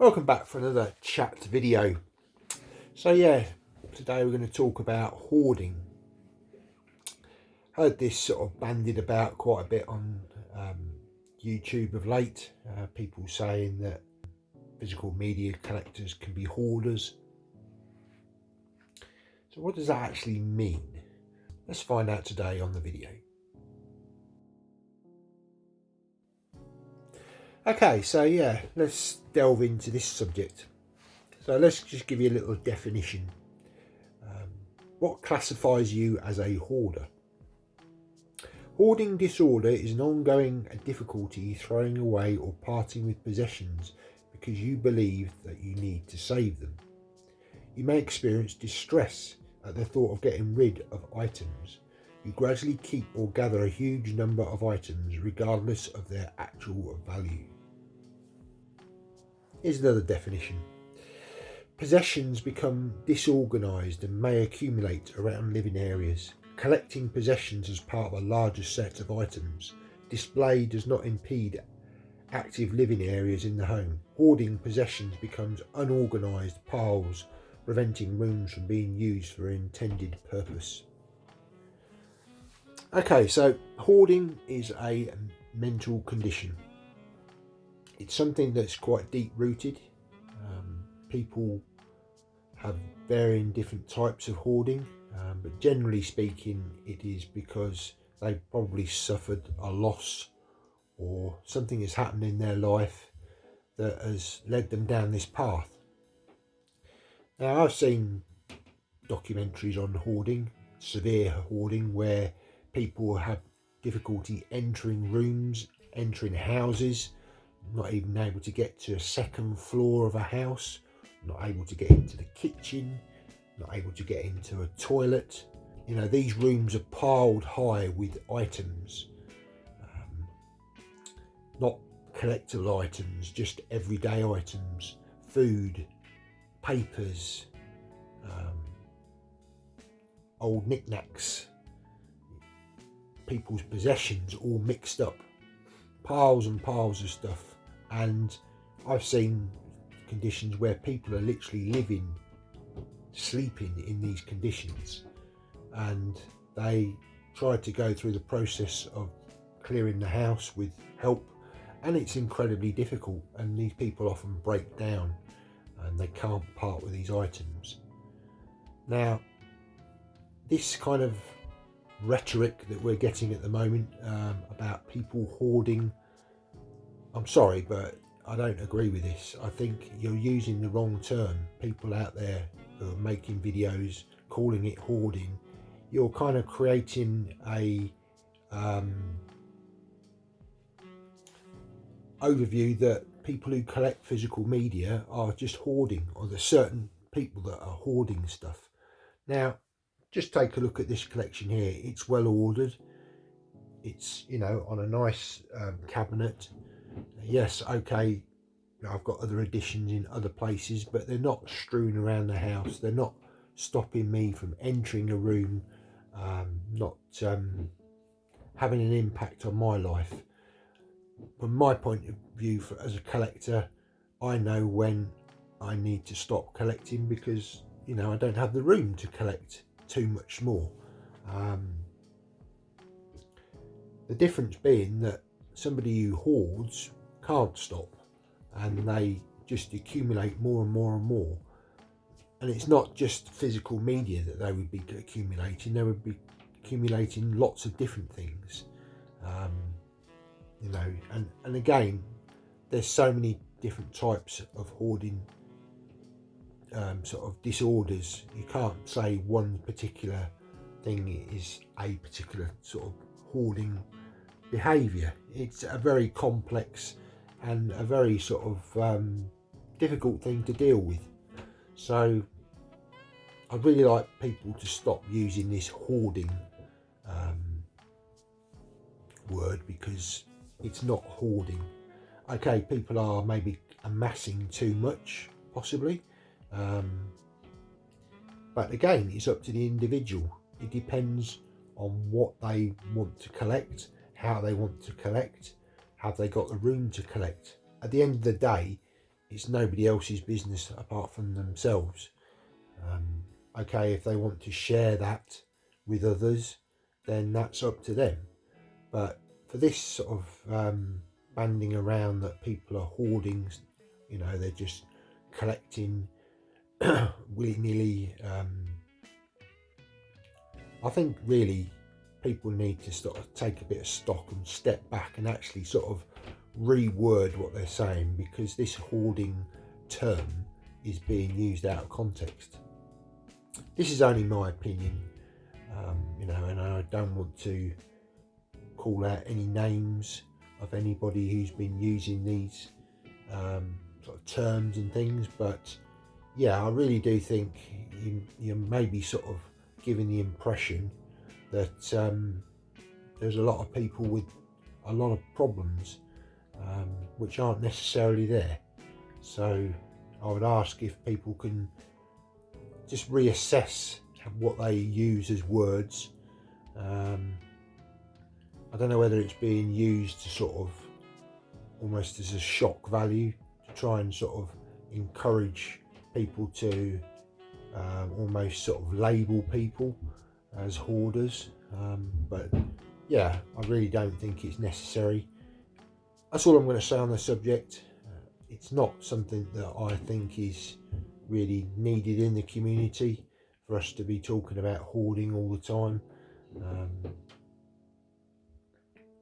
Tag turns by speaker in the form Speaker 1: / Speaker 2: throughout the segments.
Speaker 1: Welcome back for another chat video. So yeah, today we're going to talk about hoarding. Heard this sort of bandied about quite a bit on YouTube of late. People saying that physical media collectors can be hoarders. So what does that actually mean? Let's find out today on the video. Okay, so yeah, let's delve into this subject. So let's just give you a little definition. What classifies you as a hoarder? Hoarding disorder is an ongoing difficulty throwing away or parting with possessions because you believe that you need to save them. You may experience distress at the thought of getting rid of items. You gradually keep or gather a huge number of items regardless of their actual value. Here's another definition. Possessions become disorganised and may accumulate around living areas. Collecting possessions as part of a larger set of items. Display does not impede active living areas in the home. Hoarding possessions becomes unorganised piles, preventing rooms from being used for intended purpose. Okay, so hoarding is a mental condition. It's something that's quite deep rooted. People have varying different types of hoarding, but generally speaking it is because they've probably suffered a loss or something has happened in their life that has led them down this path. Now, I've seen documentaries on hoarding, severe hoarding, where people have difficulty entering rooms, entering houses, not even able to get to a second floor of a house, not able to get into the kitchen, not able to get into a toilet. You know, these rooms are piled high with items, not collectible items, just everyday items, food, papers, old knickknacks, people's possessions all mixed up, piles and piles of stuff. And I've seen conditions where people are literally sleeping in these conditions, and they try to go through the process of clearing the house with help, and it's incredibly difficult, and these people often break down and they can't part with these items. Now, this kind of rhetoric that we're getting at the moment about people hoarding, I'm sorry, but I don't agree with this. I think you're using the wrong term. People out there who are making videos calling it hoarding, you're kind of creating a overview that people who collect physical media are just hoarding, or there's certain people that are hoarding stuff. Now, just take a look at this collection here. It's well ordered. It's, you know, on a nice cabinet. Yes, okay, I've got other additions in other places, but they're not strewn around the house. They're not stopping me from entering a room, not having an impact on my life. From my point of view, as a collector, I know when I need to stop collecting because, you know, I don't have the room to collect too much more. The difference being that somebody who hoards can't stop, and they just accumulate more and more and more. And it's not just physical media that they would be accumulating, they would be accumulating lots of different things. You know, and again, there's so many different types of hoarding sort of disorders. You can't say one particular thing is a particular sort of hoarding behaviour. It's a very complex and a very sort of difficult thing to deal with. So I'd really like people to stop using this hoarding word, because it's not hoarding. Okay, people are maybe amassing too much, possibly, but again, it's up to the individual. It depends on what they want to collect, how they want to collect, have they got the room to collect. At the end of the day, it's nobody else's business apart from themselves. Okay, if they want to share that with others, then that's up to them. But for this sort of banding around that people are hoarding, you know, they're just collecting willy-nilly, I think really people need to sort of take a bit of stock and step back and actually sort of reword what they're saying, because this hoarding term is being used out of context. This is only my opinion, you know, and I don't want to call out any names of anybody who's been using these sort of terms and things, but yeah, I really do think you may be sort of giving the impression that there's a lot of people with a lot of problems which aren't necessarily there. So I would ask if people can just reassess what they use as words. I don't know whether it's being used to sort of almost as a shock value to try and sort of encourage people to almost sort of label people as hoarders, but yeah, I really don't think it's necessary. That's all I'm going to say on the subject. It's not something that I think is really needed in the community for us to be talking about hoarding all the time.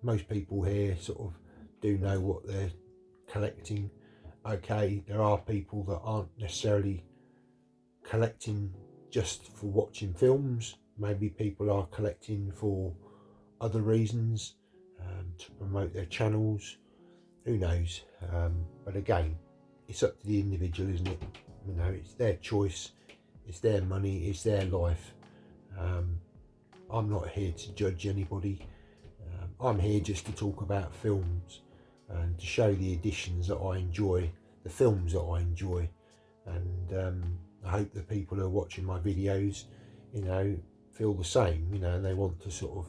Speaker 1: Most people here sort of do know what they're collecting. Okay, there are people that aren't necessarily collecting just for watching films. Maybe people are collecting for other reasons, to promote their channels. Who knows? But again, it's up to the individual, isn't it? You know, it's their choice, it's their money, it's their life. I'm not here to judge anybody. I'm here just to talk about films and to show the editions that I enjoy, the films that I enjoy, and I hope the people who are watching my videos, you know, feel the same. You know, and they want to sort of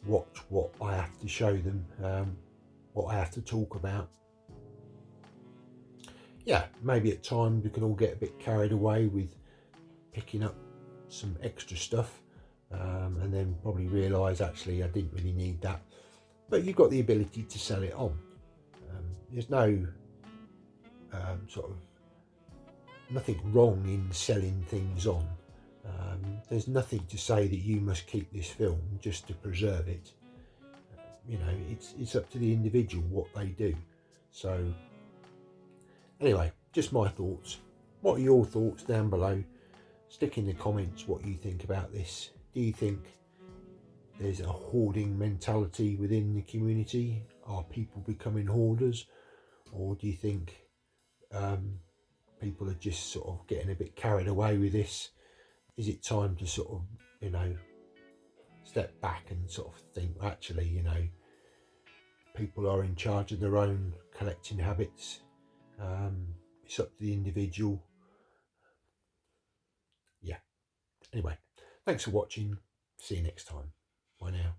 Speaker 1: watch what I have to show them, what I have to talk about. Yeah, maybe at times we can all get a bit carried away with picking up some extra stuff, and then probably realise actually I didn't really need that. But you've got the ability to sell it on. There's no sort of nothing wrong in selling things on. There's nothing to say that you must keep this film just to preserve it. You know, it's up to the individual what they do. So anyway, just my thoughts. What are your thoughts down below? Stick in the comments what you think about this. Do you think there's a hoarding mentality within the community? Are people becoming hoarders? Or do you think people are just sort of getting a bit carried away with this? Is it time to sort of, you know, step back and sort of think, actually, you know, people are in charge of their own collecting habits. It's up to the individual. Yeah. Anyway, thanks for watching. See you next time. Bye now.